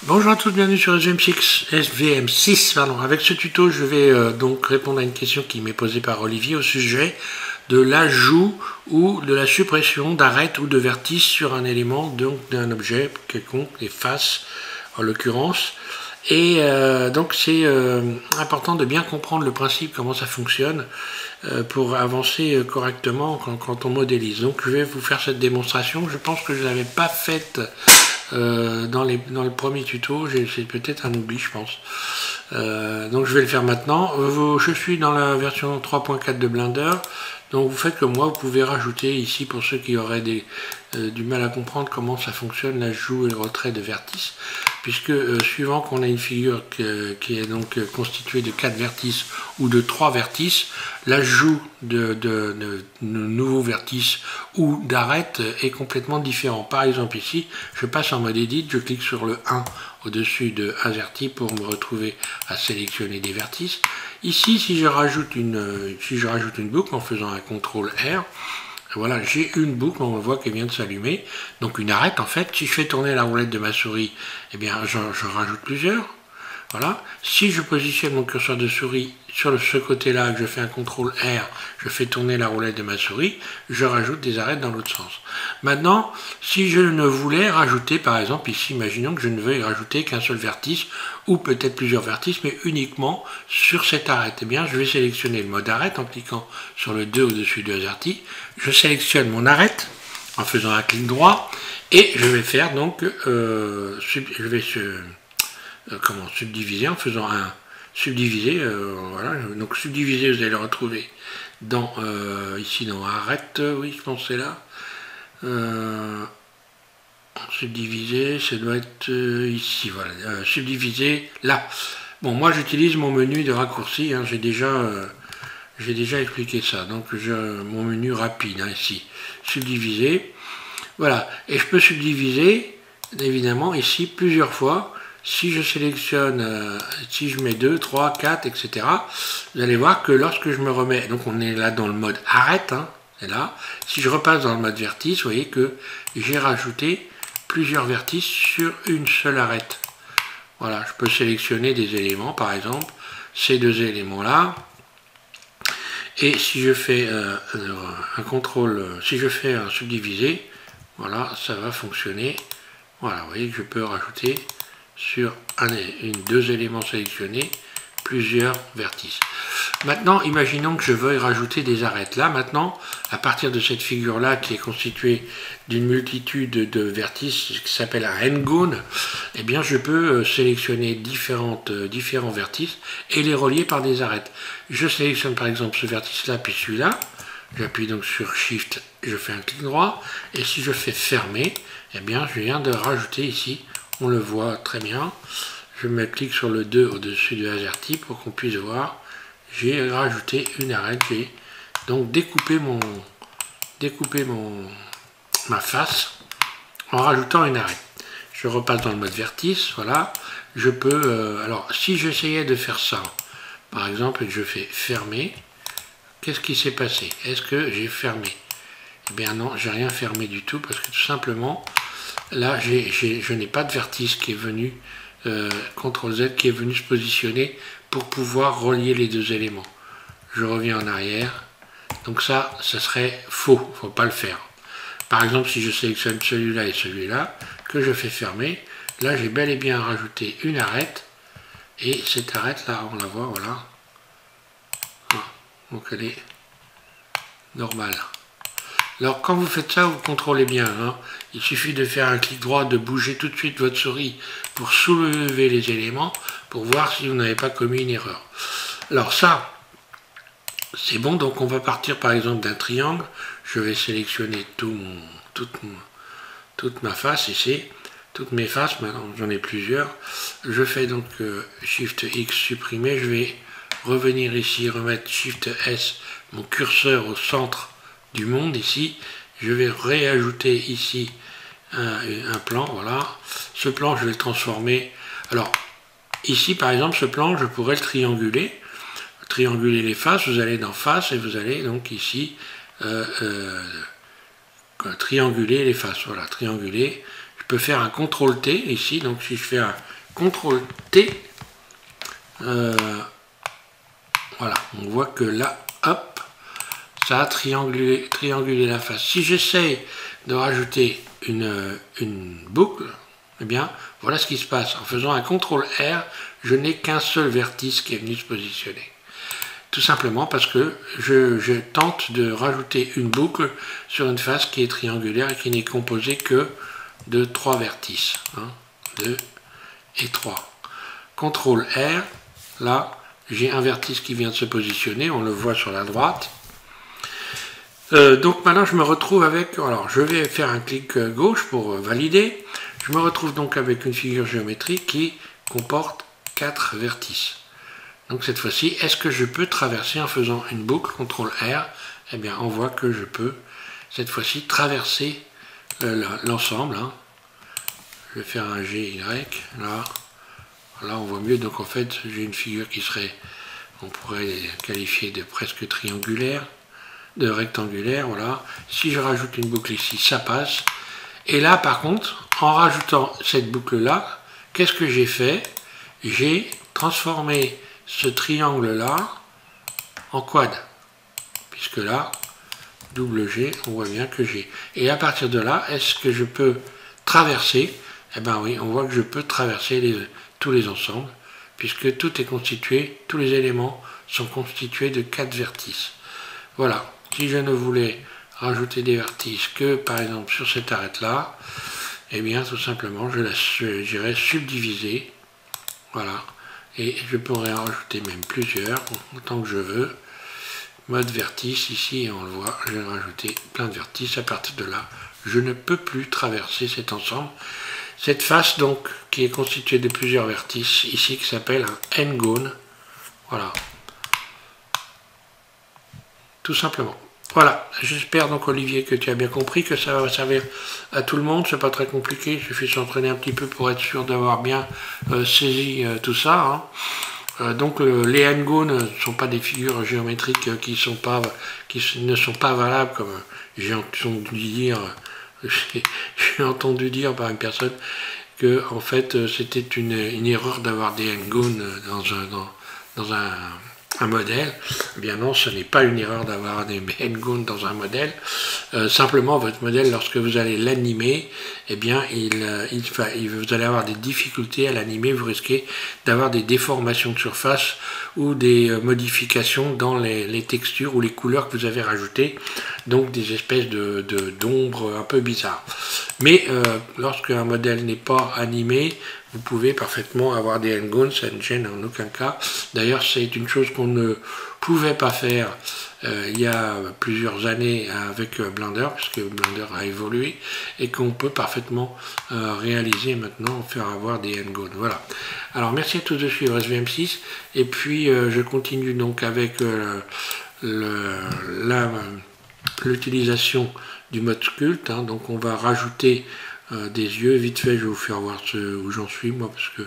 Bonjour à tous, bienvenue sur SVM6. Pardon. Avec ce tuto, je vais donc répondre à une question qui m'est posée par Olivier au sujet de l'ajout ou de la suppression d'arêtes ou de vertices sur un élément, donc d'un objet quelconque, les faces en l'occurrence. Et donc c'est important de bien comprendre le principe, comment ça fonctionne, pour avancer correctement quand on modélise. Donc je vais vous faire cette démonstration. Je pense que je ne l'avais pas faite dans le premier tuto, c'est peut-être un oubli, je pense. Donc je vais le faire maintenant. Je suis dans la version 3.4 de Blender. Donc vous faites comme moi, vous pouvez rajouter ici, pour ceux qui auraient du mal à comprendre comment ça fonctionne, l'ajout et le retrait de vertices, puisque suivant qu'on a une figure qui est donc constituée de 4 vertices ou de 3 vertices, l'ajout de nouveaux vertices ou d'arêtes est complètement différent. Par exemple ici, je passe en mode Edit, je clique sur le 1 au-dessus de AZERTY pour me retrouver à sélectionner des vertices. Ici, si je rajoute une boucle en faisant un CTRL R, voilà, j'ai une boucle, on voit qu'elle vient de s'allumer. Donc une arête, en fait, si je fais tourner la roulette de ma souris, eh bien, je rajoute plusieurs. Voilà. Si je positionne mon curseur de souris sur ce côté-là, que je fais un CTRL R, je fais tourner la roulette de ma souris, je rajoute des arêtes dans l'autre sens. Maintenant, si je ne voulais rajouter, par exemple, ici, imaginons que je ne veuille rajouter qu'un seul vertice, ou peut-être plusieurs vertices, mais uniquement sur cette arête, eh bien, je vais sélectionner le mode arête en cliquant sur le 2 au-dessus de AZERTY. Je sélectionne mon arête en faisant un clic droit, et je vais faire donc, subdiviser en faisant un subdiviser, voilà, donc subdiviser, vous allez le retrouver dans ici dans arrête, oui, je pense que c'est là, subdiviser, ça doit être ici, voilà, subdiviser là. Bon, moi j'utilise mon menu de raccourci, hein, j'ai déjà expliqué ça, donc mon menu rapide, hein, ici, subdiviser, voilà, et je peux subdiviser évidemment ici plusieurs fois. Si je sélectionne, si je mets 2, 3, 4, etc., vous allez voir que lorsque je me remets, donc on est là dans le mode arête, hein, c'est là, si je repasse dans le mode vertice, vous voyez que j'ai rajouté plusieurs vertices sur une seule arête. Voilà, je peux sélectionner des éléments, par exemple, ces deux éléments-là, et si je fais un contrôle, si je fais un subdiviser, voilà, ça va fonctionner. Voilà, vous voyez que je peux rajouter sur deux éléments sélectionnés, plusieurs vertices. Maintenant, imaginons que je veuille rajouter des arêtes. Là, maintenant, à partir de cette figure-là, qui est constituée d'une multitude de vertices, qui s'appelle un n-gone, eh bien, je peux sélectionner différents vertices et les relier par des arêtes. Je sélectionne par exemple ce vertice-là, puis celui-là. J'appuie donc sur Shift, je fais un clic droit, et si je fais fermer, eh bien, je viens de rajouter ici, on le voit très bien, je me clique sur le 2 au-dessus de AZERTY pour qu'on puisse voir, j'ai rajouté une arête, j'ai donc découpé ma face en rajoutant une arête. Je repasse dans le mode vertice, voilà, je peux, alors si j'essayais de faire ça, par exemple, et que je fais fermer, qu'est-ce qui s'est passé? Est-ce que j'ai fermé? Eh bien non, j'ai rien fermé du tout, parce que tout simplement, là, je n'ai pas de vertice qui est venu, CTRL Z, qui est venu se positionner pour pouvoir relier les deux éléments. Je reviens en arrière. Donc ça serait faux, il ne faut pas le faire. Par exemple, si je sélectionne celui-là et celui-là, que je fais fermer, là, j'ai bel et bien rajouté une arête, et cette arête-là, on la voit, voilà. Donc elle est normale. Alors quand vous faites ça, vous contrôlez bien, hein. Il suffit de faire un clic droit, de bouger tout de suite votre souris pour soulever les éléments, pour voir si vous n'avez pas commis une erreur. Alors ça, c'est bon, donc on va partir par exemple d'un triangle. Je vais sélectionner toute ma face ici, toutes mes faces, maintenant j'en ai plusieurs. Je fais donc Shift X supprimer, je vais revenir ici, remettre Shift S, mon curseur au centre du monde ici, je vais réajouter ici un plan, voilà. Ce plan, je vais le transformer. Alors, ici, par exemple, ce plan, je pourrais le trianguler les faces. Vous allez dans face et vous allez donc ici trianguler les faces. Voilà, trianguler. Je peux faire un CTRL T ici, donc si je fais CTRL T. Voilà, on voit que là, hop, ça a triangulé la face. Si j'essaye de rajouter une boucle, eh bien, voilà ce qui se passe. En faisant un CTRL R, je n'ai qu'un seul vertice qui est venu se positionner. Tout simplement parce que je tente de rajouter une boucle sur une face qui est triangulaire et qui n'est composée que de 3 vertices. 1, 2 et 3. CTRL R, là, j'ai un vertice qui vient de se positionner, on le voit sur la droite. Donc maintenant je me retrouve avec, alors je vais faire un clic gauche pour valider, je me retrouve donc avec une figure géométrique qui comporte 4 vertices. Donc cette fois-ci, est-ce que je peux traverser en faisant une boucle, CTRL R? Eh bien on voit que je peux cette fois-ci traverser l'ensemble. Hein. Je vais faire un GY, là. Là on voit mieux, donc en fait j'ai une figure qui serait, on pourrait qualifier de presque triangulaire, de rectangulaire, voilà. Si je rajoute une boucle ici, ça passe. Et là par contre, en rajoutant cette boucle là, qu'est-ce que j'ai fait? J'ai transformé ce triangle là en quad, puisque là, double G, on voit bien que j'ai. Et à partir de là, est-ce que je peux traverser? Eh bien oui, on voit que je peux traverser tous les ensembles, puisque tout est constitué, tous les éléments sont constitués de 4 vertices. Voilà, si je ne voulais rajouter des vertices que par exemple sur cette arête-là, eh bien tout simplement j'irais subdiviser, voilà, et je pourrais en rajouter même plusieurs, autant que je veux. Mode vertice, ici, on le voit, je vais rajouter plein de vertices. À partir de là, je ne peux plus traverser cet ensemble. Cette face, donc, qui est constituée de plusieurs vertices, ici, qui s'appelle un n-gone. Voilà. Tout simplement. Voilà. J'espère donc, Olivier, que tu as bien compris, que ça va servir à tout le monde. C'est pas très compliqué. Il suffit de s'entraîner un petit peu pour être sûr d'avoir bien saisi tout ça. Hein. Donc les n-gones ne sont pas des figures géométriques qui ne sont pas valables, comme j'ai entendu dire par une personne que en fait c'était une erreur d'avoir des n-gones dans un modèle. Eh bien non, ce n'est pas une erreur d'avoir des n-gones dans un modèle. Simplement, votre modèle, lorsque vous allez l'animer, eh bien, vous allez avoir des difficultés à l'animer. Vous risquez d'avoir des déformations de surface ou des modifications dans les textures ou les couleurs que vous avez rajoutées. Donc, des espèces d'ombres un peu bizarres. Mais lorsque un modèle n'est pas animé, vous pouvez parfaitement avoir des n-gones, ça ne gêne en aucun cas. D'ailleurs, c'est une chose qu'on ne pouvait pas faire il y a plusieurs années avec Blender, puisque Blender a évolué, et qu'on peut parfaitement réaliser maintenant, faire avoir des n-gones. Voilà. Alors, merci à tous de suivre SVM6, et puis je continue donc avec l'utilisation du mode sculpt. Hein. Donc, on va rajouter des yeux. Vite fait, je vais vous faire voir où j'en suis, moi, parce que